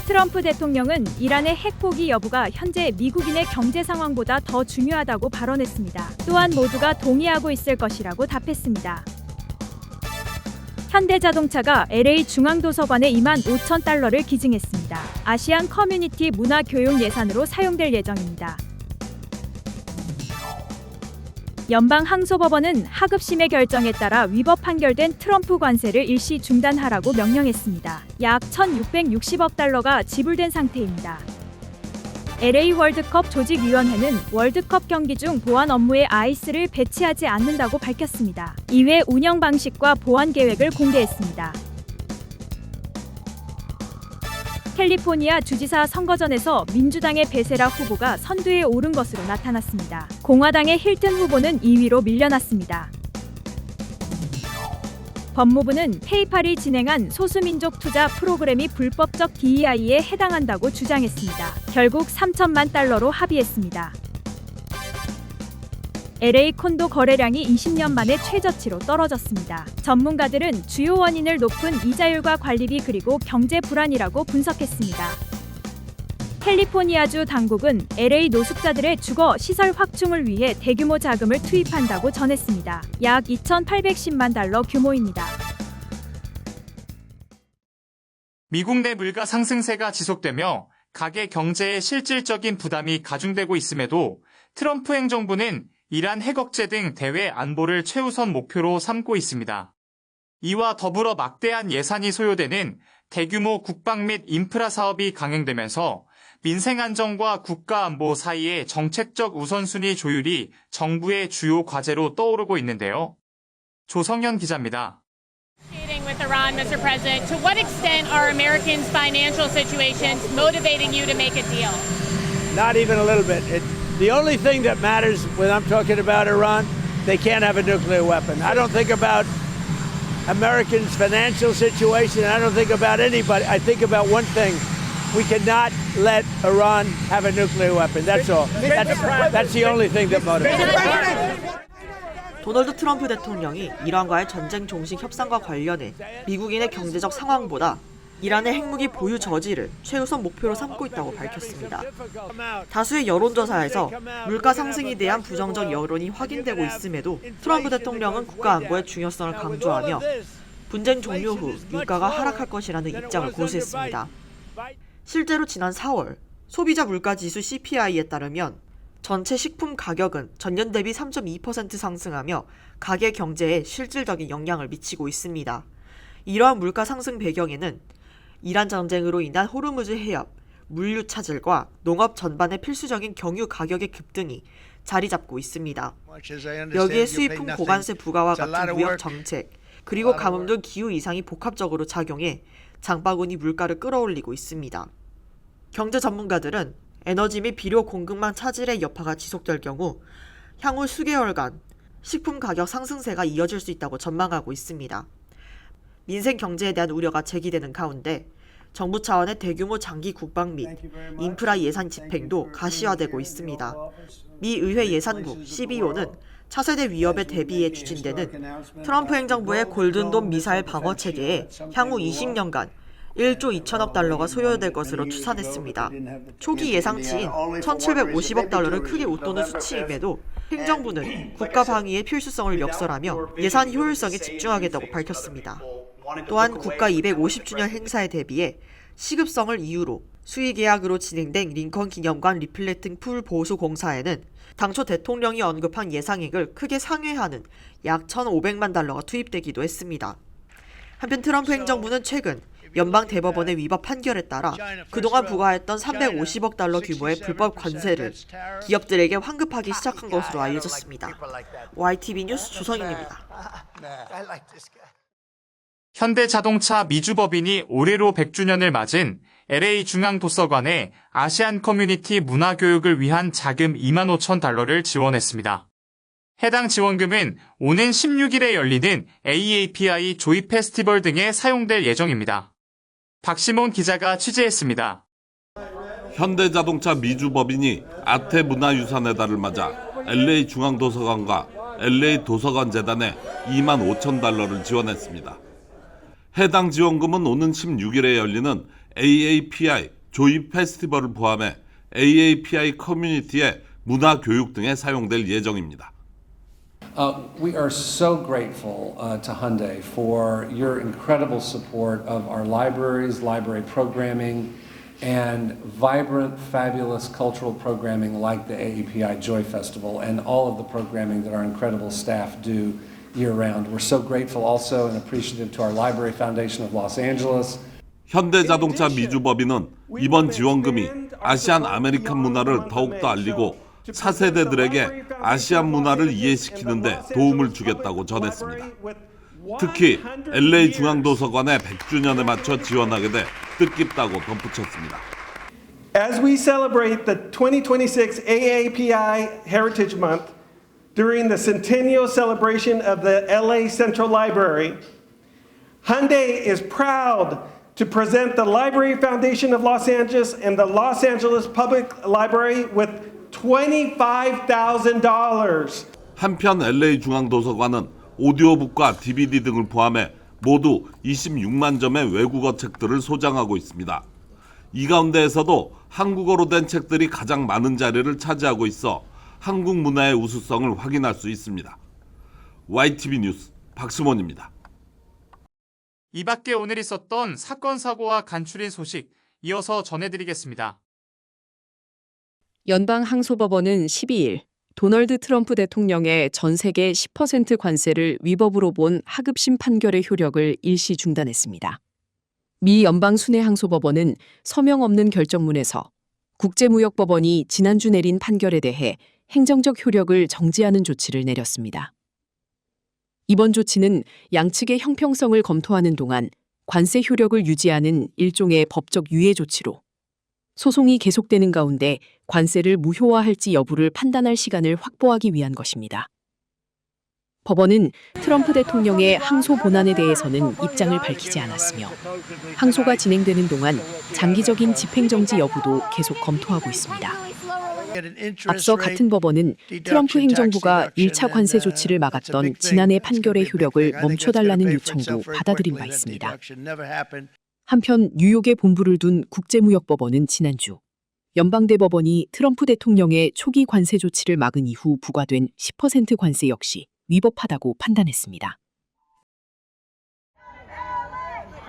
트럼프 대통령은 이란의 핵 포기 여부가 현재 미국인의 경제 상황보다 더 중요하다고 발언했습니다. 또한 모두가 동의하고 있을 것이라고 답했습니다. 현대자동차가 LA 중앙도서관에 25,000달러를 기증했습니다. 아시안 커뮤니티 문화교육 예산으로 사용될 예정입니다. 연방항소법원은 하급심의 결정에 따라 위법 판결된 트럼프 관세를 일시 중단하라고 명령했습니다. 약 1,660억 달러가 지불된 상태입니다. LA 월드컵 조직위원회는 월드컵 경기 중 보안 업무에 아이스를 배치하지 않는다고 밝혔습니다. 이외 운영 방식과 보안 계획을 공개했습니다. 캘리포니아 주지사 선거전에서 민주당의 베세라 후보가 선두에 오른 것으로 나타났습니다. 공화당의 힐튼 후보는 2위로 밀려났습니다. 법무부는 페이팔이 진행한 소수민족 투자 프로그램이 불법적 DEI에 해당한다고 주장했습니다. 결국 3천만 달러로 합의했습니다. LA 콘도 거래량이 20년 만에 최저치로 떨어졌습니다. 전문가들은 주요 원인을 높은 이자율과 관리비 그리고 경제 불안이라고 분석했습니다. 캘리포니아주 당국은 LA 노숙자들의 주거 시설 확충을 위해 대규모 자금을 투입한다고 전했습니다. 약 2,810만 달러 규모입니다. 미국 내 물가 상승세가 지속되며 가계 경제에 실질적인 부담이 가중되고 있음에도 트럼프 행정부는 이란 핵 억제 등 대외 안보를 최우선 목표로 삼고 있습니다. 이와 더불어 막대한 예산이 소요되는 대규모 국방 및 인프라 사업이 강행되면서 민생 안정과 국가 안보 사이의 정책적 우선순위 조율이 정부의 주요 과제로 떠오르고 있는데요. 조성현 기자입니다. With Iran, Mr. President, to what extent are Americans' financial situations motivating you to make a deal? Not even a little bit. The only thing that matters when I'm talking about Iran, they can't have a nuclear weapon. I don't think about Americans' financial situation. I don't think about anybody. I think about one thing. We cannot let Iran have a nuclear weapon. That's all. That's the only thing that motivates. 도널드 트럼프 대통령이 이란과의 전쟁 종식 협상과 관련해 미국인의 경제적 상황보다 이란의 핵무기 보유 저지를 최우선 목표로 삼고 있다고 밝혔습니다. 다수의 여론조사에서 물가 상승에 대한 부정적 여론이 확인되고 있음에도 트럼프 대통령은 국가 안보의 중요성을 강조하며 분쟁 종료 후 유가가 하락할 것이라는 입장을 고수했습니다. 실제로 지난 4월 소비자 물가지수 CPI에 따르면 전체 식품 가격은 전년 대비 3.2% 상승하며 가계 경제에 실질적인 영향을 미치고 있습니다. 이러한 물가 상승 배경에는 이란 전쟁으로 인한 호르무즈 해협, 물류 차질과 농업 전반의 필수적인 경유 가격의 급등이 자리 잡고 있습니다. 여기에 수입품 고관세 부과와 같은 무역 정책, 그리고 가뭄 등 기후 이상이 복합적으로 작용해 장바구니 물가를 끌어올리고 있습니다. 경제 전문가들은 에너지 및 비료 공급망 차질의 여파가 지속될 경우 향후 수개월간 식품 가격 상승세가 이어질 수 있다고 전망하고 있습니다. 민생 경제에 대한 우려가 제기되는 가운데 정부 차원의 대규모 장기 국방 및 인프라 예산 집행도 가시화되고 있습니다. 미 의회 예산국 CBO는 차세대 위협에 대비해 추진되는 트럼프 행정부의 골든돔 미사일 방어 체계에 향후 20년간 1조 2천억 달러가 소요될 것으로 추산했습니다. 초기 예상치인 1,750억 달러를 크게 웃도는 수치임에도 행정부는 국가 방위의 필수성을 역설하며 예산 효율성에 집중하겠다고 밝혔습니다. 또한 국가 250주년 행사에 대비해 시급성을 이유로 수의계약으로 진행된 링컨 기념관 리플레팅 풀 보수 공사에는 당초 대통령이 언급한 예상액을 크게 상회하는 약 1,500만 달러가 투입되기도 했습니다. 한편 트럼프 행정부는 최근 연방 대법원의 위법 판결에 따라 그동안 부과했던 350억 달러 규모의 불법 관세를 기업들에게 환급하기 시작한 것으로 알려졌습니다. YTV 뉴스 조성인입니다. 현대자동차 미주법인이 올해로 100주년을 맞은 LA 중앙도서관에 아시안 커뮤니티 문화교육을 위한 자금 25,000달러를 지원했습니다. 해당 지원금은 오는 16일에 열리는 AAPI 조이 페스티벌 등에 사용될 예정입니다. 박시몬 기자가 취재했습니다. 현대자동차 미주법인이 아태 문화유산의 달을 맞아 LA 중앙도서관과 LA 도서관 재단에 25,000달러를 지원했습니다. 해당 지원금은 오는 16일에 열리는 AAPI 조이 페스티벌을 포함해 AAPI 커뮤니티의 문화 교육 등에 사용될 예정입니다. We are so grateful to Hyundai for your incredible support of our libraries, library programming, and vibrant, fabulous cultural programming like the AAPI Joy Festival and all of the programming that our incredible staff do year-round. We're so grateful also and appreciative to our Library Foundation of Los Angeles. 현대자동차 미주법인은 이번 지원금이 아시안 아메리칸 문화를 더욱더 알리고 4세대들에게 아시안 문화를 이해시키는 데 도움을 주겠다고 전했습니다. 특히 LA 중앙도서관의 100주년에 맞춰 지원하게 돼 뜻깊다고 덧붙였습니다. As we celebrate the 2026 AAPI Heritage Month during the centennial celebration of the LA Central Library, Hyundai is proud to present the Library Foundation of Los Angeles and the Los Angeles Public Library with $25,000. 한편 LA 중앙도서관은 오디오북과 DVD 등을 포함해 모두 26만 점의 외국어 책들을 소장하고 있습니다. 이 가운데에서도 한국어로 된 책들이 가장 많은 자리를 차지하고 있어 한국 문화의 우수성을 확인할 수 있습니다. YTV 뉴스 박수mon입니다. 이 밖에 오늘 있었던 사건 사고와 간추린 소식 이어서 전해드리겠습니다. 연방항소법원은 12일 도널드 트럼프 대통령의 전 세계 10% 관세를 위법으로 본 하급심 판결의 효력을 일시 중단했습니다. 미 연방순회항소법원은 서명 없는 결정문에서 국제무역법원이 지난주 내린 판결에 대해 행정적 효력을 정지하는 조치를 내렸습니다. 이번 조치는 양측의 형평성을 검토하는 동안 관세 효력을 유지하는 일종의 법적 유예 조치로 소송이 계속되는 가운데 관세를 무효화할지 여부를 판단할 시간을 확보하기 위한 것입니다. 법원은 트럼프 대통령의 항소 본안에 대해서는 입장을 밝히지 않았으며 항소가 진행되는 동안 장기적인 집행정지 여부도 계속 검토하고 있습니다. 앞서 같은 법원은 트럼프 행정부가 1차 관세 조치를 막았던 지난해 판결의 효력을 멈춰달라는 요청도 받아들인 바 있습니다. 한편 뉴욕에 본부를 둔 국제무역법원은 지난주 연방대법원이 트럼프 대통령의 초기 관세 조치를 막은 이후 부과된 10% 관세 역시 위법하다고 판단했습니다.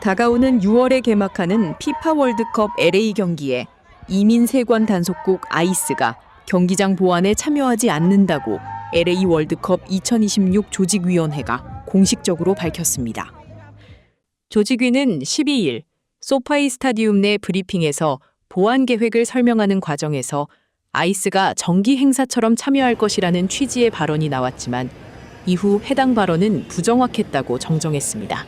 다가오는 6월에 개막하는 피파 월드컵 LA 경기에 이민 세관 단속국 아이스가 경기장 보안에 참여하지 않는다고 LA 월드컵 2026 조직위원회가 공식적으로 밝혔습니다. 조직위는 12일 소파이 스타디움 내 브리핑에서 보안 계획을 설명하는 과정에서 아이스가 정기 행사처럼 참여할 것이라는 취지의 발언이 나왔지만 이후 해당 발언은 부정확했다고 정정했습니다.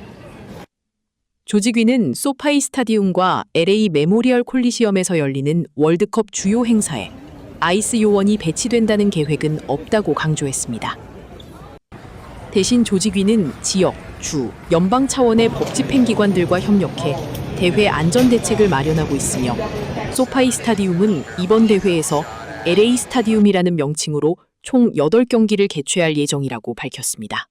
조직위는 소파이 스타디움과 LA 메모리얼 콜리시엄에서 열리는 월드컵 주요 행사에 아이스 요원이 배치된다는 계획은 없다고 강조했습니다. 대신 조직위는 지역, 주, 연방 차원의 법 집행기관들과 협력해 대회 안전 대책을 마련하고 있으며 소파이 스타디움은 이번 대회에서 LA 스타디움이라는 명칭으로 총 8경기를 개최할 예정이라고 밝혔습니다.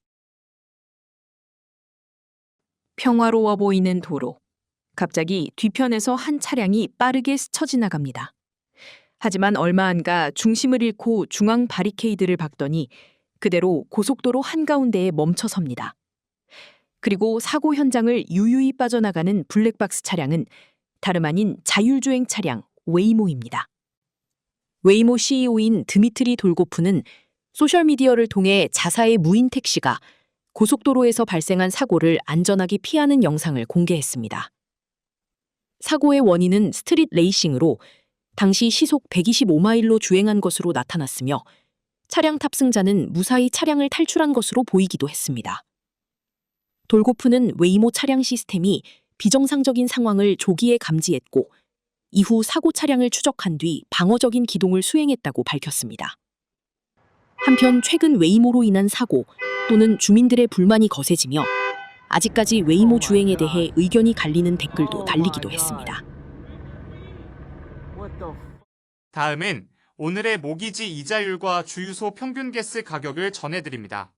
평화로워 보이는 도로. 갑자기 뒤편에서 한 차량이 빠르게 스쳐 지나갑니다. 하지만 얼마 안 가 중심을 잃고 중앙 바리케이드를 박더니 그대로 고속도로 한가운데에 멈춰섭니다. 그리고 사고 현장을 유유히 빠져나가는 블랙박스 차량은 다름 아닌 자율주행 차량 웨이모입니다. 웨이모 CEO인 드미트리 돌고프는 소셜미디어를 통해 자사의 무인 택시가 고속도로에서 발생한 사고를 안전하게 피하는 영상을 공개했습니다. 사고의 원인은 스트릿 레이싱으로 당시 시속 125마일로 주행한 것으로 나타났으며 차량 탑승자는 무사히 차량을 탈출한 것으로 보이기도 했습니다. 돌고프는 웨이모 차량 시스템이 비정상적인 상황을 조기에 감지했고 이후 사고 차량을 추적한 뒤 방어적인 기동을 수행했다고 밝혔습니다. 한편 최근 웨이모로 인한 사고 또는 주민들의 불만이 거세지며 아직까지 웨이모 주행에 대해 의견이 갈리는 댓글도 달리기도 했습니다. 다음은 오늘의 모기지 이자율과 주유소 평균 가스 가격을 전해드립니다.